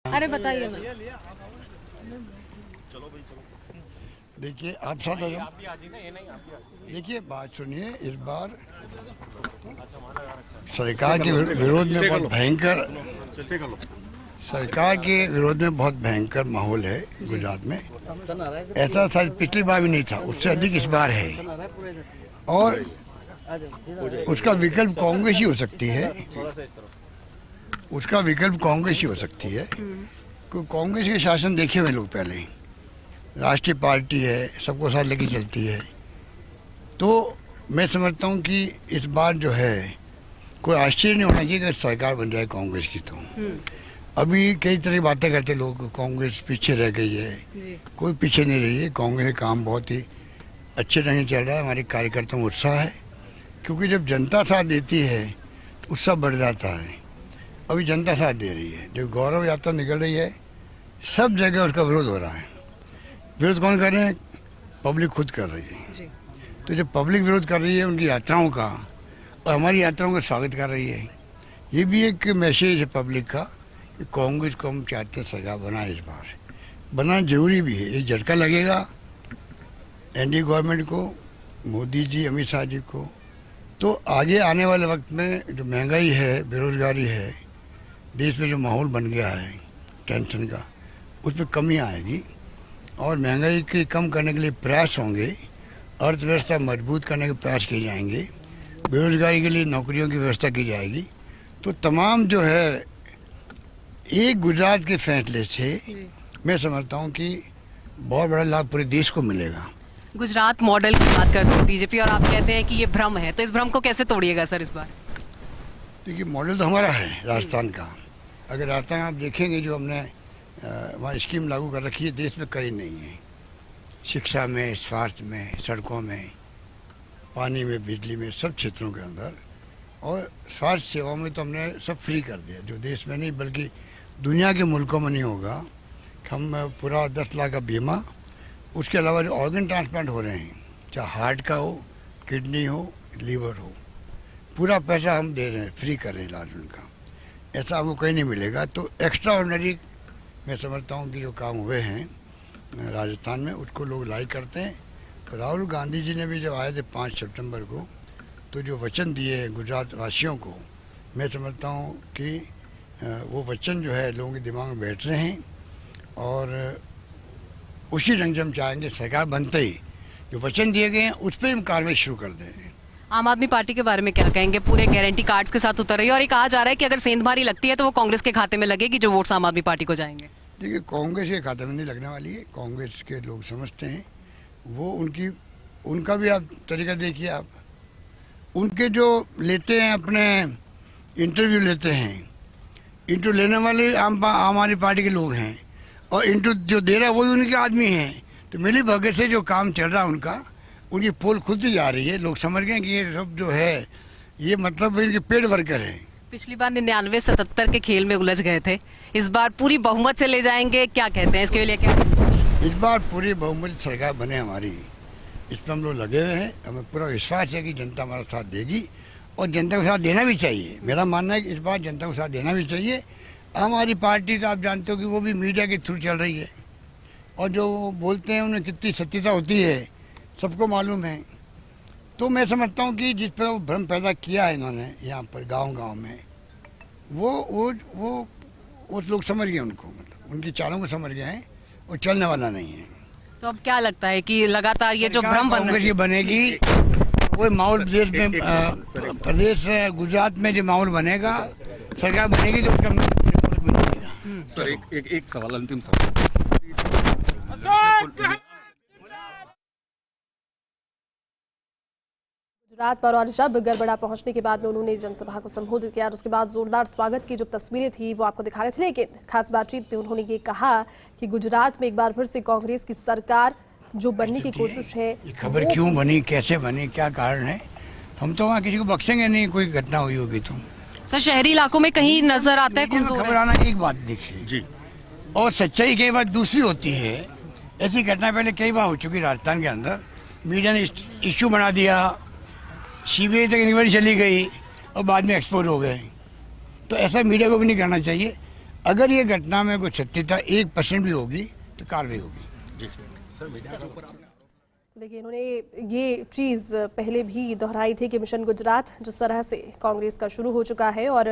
अरे बताइए ना। देखिए आप साथ आ जाओ। देखिए बात सुनिए, इस बार सरकार के विरोध में बहुत भयंकर माहौल है गुजरात में। ऐसा शायद पिछली बार भी नहीं था, उससे अधिक इस बार है। और उसका विकल्प कांग्रेस ही हो सकती है। क्योंकि कांग्रेस के शासन देखे हुए लोग पहले ही, राष्ट्रीय पार्टी है, सबको साथ लेके चलती है। तो मैं समझता हूँ कि इस बार जो है कोई आश्चर्य नहीं होना चाहिए कि सरकार बन जाए कांग्रेस की। तो अभी कई तरह की बातें करते लोग, कांग्रेस पीछे रह गई है। कोई पीछे नहीं रही है। कांग्रेस का काम बहुत ही अच्छे ढंग से चल रहा है। हमारे कार्यकर्ताओं में उत्साह है, क्योंकि जब जनता साथ देती है तो उत्साह बढ़ जाता है। अभी जनता साथ दे रही है। जो गौरव यात्रा निकल रही है, सब जगह उसका विरोध हो रहा है। विरोध कौन कर रहे हैं? पब्लिक खुद कर रही है। तो जब पब्लिक विरोध कर रही है उनकी यात्राओं का, और हमारी यात्राओं का स्वागत कर रही है, ये भी एक मैसेज है पब्लिक का कि कांग्रेस को हम चाहते हैं सरकार बनाए। इस बार बनाना जरूरी भी है। एक झटका लगेगा एनडीए गवर्नमेंट को, मोदी जी, अमित शाह जी को। तो आगे आने वाले वक्त में जो महंगाई है, बेरोजगारी है, देश में जो माहौल बन गया है टेंशन का, उस पर कमी आएगी। और महंगाई के कम करने के लिए प्रयास होंगे, अर्थव्यवस्था मजबूत करने के प्रयास किए जाएंगे, बेरोजगारी के लिए नौकरियों की व्यवस्था की जाएगी। तो तमाम जो है एक गुजरात के फैसले से मैं समझता हूँ कि बहुत बड़ा लाभ पूरे देश को मिलेगा। गुजरात मॉडल की बात करते हैं बीजेपी, और आप कहते हैं कि ये भ्रम है, तो इस भ्रम को कैसे तोड़िएगा सर इस बार? देखिए मॉडल तो हमारा है राजस्थान का। अगर राजस्थान आप देखेंगे जो हमने वहाँ स्कीम लागू कर रखी है, देश में कहीं नहीं है। शिक्षा में, स्वास्थ्य में, सड़कों में, पानी में, बिजली में, सब क्षेत्रों के अंदर। और स्वास्थ्य सेवाओं में तो हमने सब फ्री कर दिया, जो देश में नहीं बल्कि दुनिया के मुल्कों में नहीं होगा। हम पूरा 10 लाख का बीमा, उसके अलावा जो ऑर्गन ट्रांसप्लांट हो रहे हैं, चाहे हार्ट का हो, किडनी हो, लीवर हो, पूरा पैसा हम दे रहे हैं, फ्री कर रहे हैं इलाज उनका। ऐसा आपको कहीं नहीं मिलेगा। तो एक्स्ट्रा ऑर्डिनरी मैं समझता हूँ कि जो काम हुए हैं राजस्थान में, उसको लोग लाइक करते हैं। तो राहुल गांधी जी ने भी जब आए थे 5 सितंबर को, तो जो वचन दिए गुजरात वासियों को, मैं समझता हूँ कि वो वचन जो है लोगों के दिमाग में बैठ रहे हैं। और उसी ढंग से हम चाहेंगे सरकार बनते ही जो वचन दिए गए हैं उस पर हम कार्रवाई शुरू कर दें। आम आदमी पार्टी के बारे में क्या कहेंगे? पूरे गारंटी कार्ड्स के साथ उतर रही है, और ये कहा जा रहा है कि अगर सेंधमारी लगती है तो वो कांग्रेस के खाते में लगेगी, जो वोट्स आम आदमी पार्टी को जाएंगे। देखिए कांग्रेस के खाते में नहीं लगने वाली है। कांग्रेस के लोग समझते हैं, वो उनका भी आप तरीका देखिए। आप उनके जो लेते हैं, अपने इंटरव्यू लेते हैं, इंटरव्यू लेने वाले आम आदमी पार्टी के लोग हैं, और इंटरव्यू जो दे रहा है वही उनके आदमी हैं। तो मिली भगत से जो काम चल रहा है उनकी पोल खुलती जा रही है। लोग समझ गए कि ये सब जो है ये मतलब इनके पेड वर्कर हैं। पिछली बार 99-77 के खेल में उलझ गए थे, इस बार पूरी बहुमत से ले जाएंगे, क्या कहते हैं इसके लिए? क्या इस बार पूरी बहुमत सरकार बने हमारी, इस पर हम लोग लगे हुए हैं। हमें पूरा विश्वास है कि जनता हमारा साथ देगी, और जनता को साथ देना भी चाहिए। मेरा मानना है कि इस बार जनता को साथ देना भी चाहिए। हमारी पार्टी तो आप जानते हो कि वो भी मीडिया के थ्रू चल रही है, और जो बोलते हैं उन्हें कितनी सत्यता होती है सबको मालूम है। तो मैं समझता हूँ कि जिस पर वो भ्रम पैदा किया है इन्होंने यहाँ पर गांव-गांव में, वो लोग समझ गए उनको, मतलब उनकी चालों को समझ गए हैं। वो चलने वाला नहीं है। तो अब क्या लगता है कि लगातार ये जो भ्रम बनेगी, वो माहौल प्रदेश गुजरात में जो माहौल बनेगा, सरकार बनेगी तो उसका सर एक सवाल, अंतिम सवाल। गुजरात पर, और जब गड़बड़ा पहुंचने के बाद में उन्होंने जनसभा को संबोधित किया, उसके बाद जोरदार स्वागत की जो तस्वीरें थी वो आपको दिखा रहे थे। लेकिन खास बातचीत में उन्होंने ये कहा कि गुजरात में एक बार फिर से कांग्रेस की सरकार जो बनने की कोशिश है। ये खबर क्यों बनी, कैसे बनी, क्या कारण है, हम तो वहाँ किसी को बख्शेंगे नहीं। कोई घटना हुई होगी तो सर शहरी इलाकों में कहीं नजर आता है खबर आना एक बात देखिए जी, और सच्चाई कई बार दूसरी होती है। ऐसी घटना पहले कई बार हो चुकी राजस्थान के अंदर। मीडिया ने इश्यू बना दिया, सीबीआई तक इंक्वायरी चली गई, और बाद में एक्सपोज हो गए। तो ऐसा मीडिया को भी नहीं करना चाहिए। अगर ये घटना में कोई सत्यता 1% भी होगी तो कार्रवाई होगी। देखिए, इन्होंने ये चीज़ पहले भी दोहराई थी कि मिशन गुजरात जिस तरह से कांग्रेस का शुरू हो चुका है और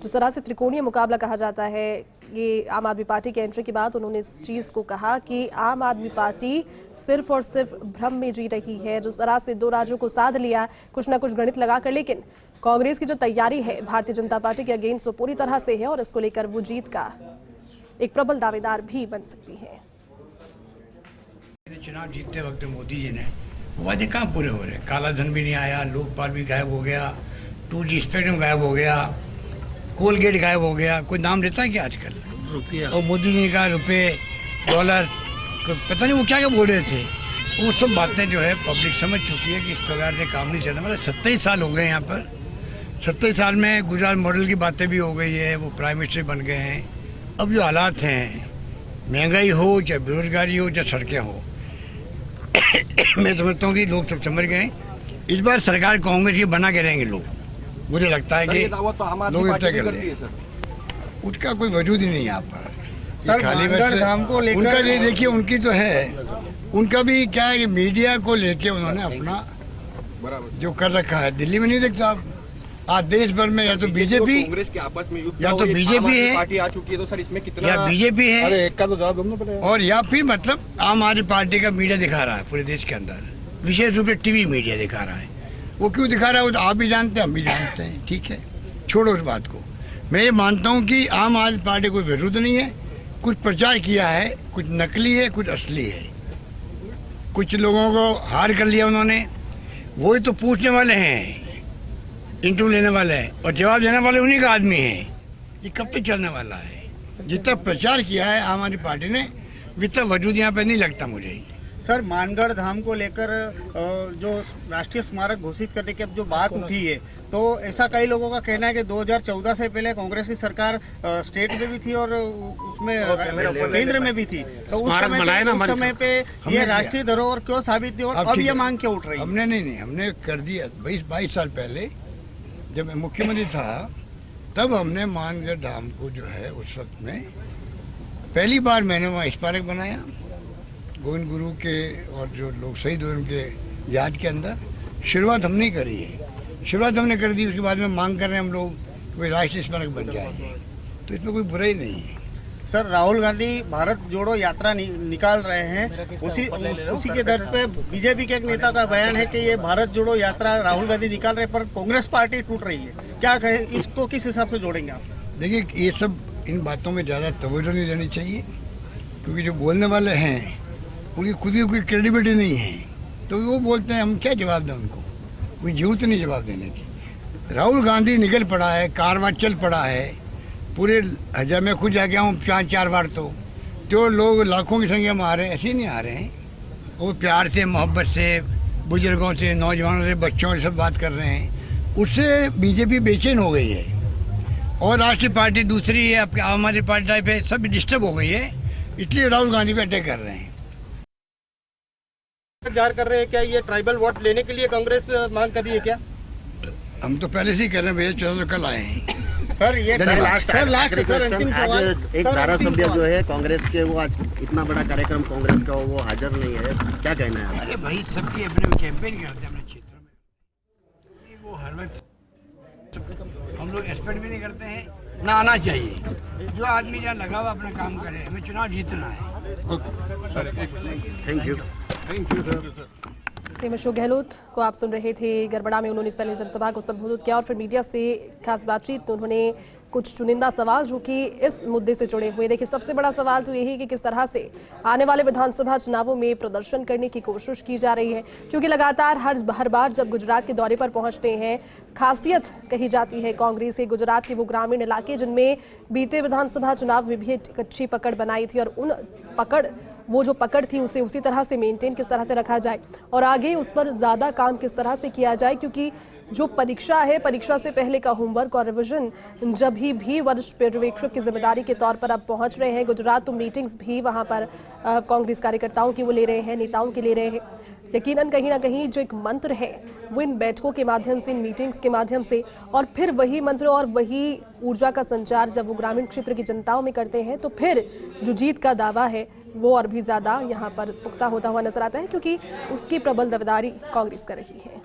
जिस तरह से त्रिकोणीय मुकाबला कहा जाता है, ये आम आदमी पार्टी के एंट्री के बाद उन्होंने इस चीज़ को कहा कि आम आदमी पार्टी सिर्फ और सिर्फ भ्रम में जी रही है। जिस तरह से 2 राज्यों को साध लिया कुछ ना कुछ गणित लगाकर, लेकिन कांग्रेस की जो तैयारी है भारतीय जनता पार्टी के अगेंस्ट वो पूरी तरह से है और इसको लेकर वो जीत का एक प्रबल दावेदार भी बन सकती है। चुनाव जीतते वक्त मोदी जी ने वादे कहाँ पूरे हो रहे? काला धन भी नहीं आया, लोकपाल भी गायब हो गया, 2G स्पेक्ट्रम गायब हो गया, कोलगेट गायब हो गया। कोई नाम लेता है क्या आजकल? रुपया। और मोदी जी ने कहा रुपये, डॉलर, पता नहीं वो क्या क्या बोल रहे थे। वो सब बातें जो है पब्लिक समझ चुकी है कि इस प्रकार से काम नहीं चलने वाला। 27 साल हो गए यहाँ पर। 27 साल में गुजरात मॉडल की बातें भी हो गई है, वो प्राइम मिनिस्टर बन गए हैं। अब जो हालात हैं, महंगाई हो चाहे बेरोजगारी हो चाहे सड़कें हो, मैं समझता हूँ कि लोग सब समझ गए। इस बार सरकार कांग्रेस की बना के रहेंगे लोग। मुझे लगता है कि लोग इतना कर लें, उसका कोई वजूद ही नहीं यहाँ पर। खाली बस उनका ये देखिए, उनकी तो है, उनका भी क्या है कि मीडिया को लेके उन्होंने अपना जो कर रखा है। दिल्ली में नहीं देखता आप, आज देश भर में या तो बीजेपी कांग्रेस के आपस में या तो बीजेपी है, पार्टी आ चुकी है, तो सर इसमें कितना या बीजेपी है, अरे एक का तो जवाब दो ना, और या फिर मतलब आम आदमी पार्टी का मीडिया दिखा रहा है पूरे देश के अंदर, विशेष रूप से टीवी मीडिया दिखा रहा है। वो क्यों दिखा रहा है वो तो आप भी जानते हैं, हम भी जानते हैं। ठीक है, छोड़ो उस बात को। मैं ये मानता हूँ कि आम आदमी पार्टी कोई विरोध नहीं है। कुछ प्रचार किया है, कुछ नकली है, कुछ असली है। कुछ लोगों को हार कर लिया उन्होंने, वही तो पूछने वाले हैं, इंटरव्यू लेने वाले हैं, और जवाब देने वाले उन्हीं का आदमी है। ये कब तक चलने वाला है? जितना प्रचार किया है आम आदमी पार्टी ने, जितना वजूद यहाँ पे नहीं लगता मुझे। सर, मानगढ़ धाम को लेकर जो राष्ट्रीय स्मारक घोषित करने की अब जो बात उठी है, तो ऐसा कई लोगों का कहना है कि 2014 से पहले कांग्रेस की सरकार स्टेट में भी थी और उसमें केंद्र में भी थी, तो उस समय पे ये राष्ट्रीय धरोहर क्यों साबित नहीं और अब ये मांग क्यों उठ रही है? हमने नहीं, हमने कर दिया। 22 साल पहले जब मैं मुख्यमंत्री था, तब हमने मानगढ़ धाम को जो है उस वक्त में पहली बार मैंने वहाँ स्मारक बनाया, गोविंद गुरु के और जो लोग शहीद हुए उनके याद के अंदर। शुरुआत हमने करी है, शुरुआत हमने कर दी। उसके बाद में मांग कर रहे हैं हम लोग कोई राष्ट्रीय स्मारक बन जाए, तो इसमें कोई बुराई नहीं है। सर, राहुल गांधी भारत जोड़ो यात्रा निकाल रहे हैं, उसी के दर्ज पे बीजेपी के एक नेता का बयान है कि ये भारत जोड़ो यात्रा राहुल गांधी निकाल रहे हैं पर कांग्रेस पार्टी टूट रही है। क्या कहे, इसको किस हिसाब से जोड़ेंगे आप? देखिए, ये सब इन बातों में ज़्यादा तवज्जो नहीं देनी चाहिए, क्योंकि जो बोलने वाले हैं उनकी खुद ही कोई क्रेडिबिलिटी नहीं है, तो वो बोलते हैं, हम क्या जवाब दें उनको? कोई जरूरत नहीं जवाब देने की। राहुल गांधी निकल पड़ा है, कारवां चल पड़ा है पूरे हजार। मैं खुद जा गया हूँ 4 बार, तो लोग लाखों की संख्या में आ रहे हैं, ऐसे नहीं आ रहे हैं। वो प्यार से, मोहब्बत से, बुजुर्गों से, नौजवानों से, बच्चों से सब बात कर रहे हैं। उससे बीजेपी बेचैन हो गई है, और राष्ट्रीय पार्टी दूसरी है, आपके आम आदमी पार्टी टाइप है, सब डिस्टर्ब हो गई है, इसलिए राहुल गांधी पे अटैक कर रहे हैं। जार कर रहे हैं क्या ये ट्राइबल वोट लेने के लिए कांग्रेस मांग कर रही है क्या? हम तो पहले से ही कह रहे हैं भैया, चलो तो कल आए हैं। सर, ये लास्ट आज एक धारा सभ्य जो है कांग्रेस के, वो आज इतना बड़ा कार्यक्रम कांग्रेस का वो हाजिर नहीं है, क्या कहना है? अरे भाई, सबकी अपने कैंपेन करते हैं अपने क्षेत्र में, वो हर वक्त हम लोग एक्सपेक्ट भी नहीं करते हैं, ना आना चाहिए। जो आदमी जहाँ लगा हुआ अपना काम करे, हमें चुनाव जीतना है। Thank you. CM Ashok Gehlot को आप सुन रहे थे। गड़बड़ा में उन्होंने पहले जनसभा को संबोधित किया और फिर मीडिया से खास बातचीत में उन्होंने कुछ चुनिंदा सवाल जो कि इस मुद्दे से जुड़े हुए। देखिए, सबसे बड़ा सवाल तो यही है कि किस तरह से आने वाले विधानसभा चुनावों में प्रदर्शन करने की कोशिश की जा रही है, क्योंकि लगातार हर बार जब गुजरात के दौरे पर पहुंचते हैं, खासियत कही जाती है कांग्रेस के गुजरात के वो ग्रामीण इलाके जिनमें बीते विधानसभा चुनाव में भी एक अच्छी पकड़ बनाई थी, और उन वो जो पकड़ थी उसे उसी तरह से मेंटेन किस तरह से रखा जाए और आगे उस पर ज़्यादा काम किस तरह से किया जाए, क्योंकि जो परीक्षा है, परीक्षा से पहले का होमवर्क और रिवीजन जब भी वरिष्ठ पर्यवेक्षक की जिम्मेदारी के तौर पर अब पहुंच रहे हैं गुजरात, तो मीटिंग्स भी वहां पर कांग्रेस कार्यकर्ताओं की वो ले रहे हैं, नेताओं के ले रहे हैं। यकीनन कहीं ना कहीं जो एक मंत्र है वो इन बैठकों के माध्यम से, इन मीटिंग्स के माध्यम से, और फिर वही मंत्र और वही ऊर्जा का संचार जब वो ग्रामीण क्षेत्र की जनताओं में करते हैं तो फिर जो जीत का दावा है वो और भी ज़्यादा यहाँ पर पुख्ता होता हुआ नजर आता है, क्योंकि उसकी प्रबल दावेदारी कांग्रेस कर रही है।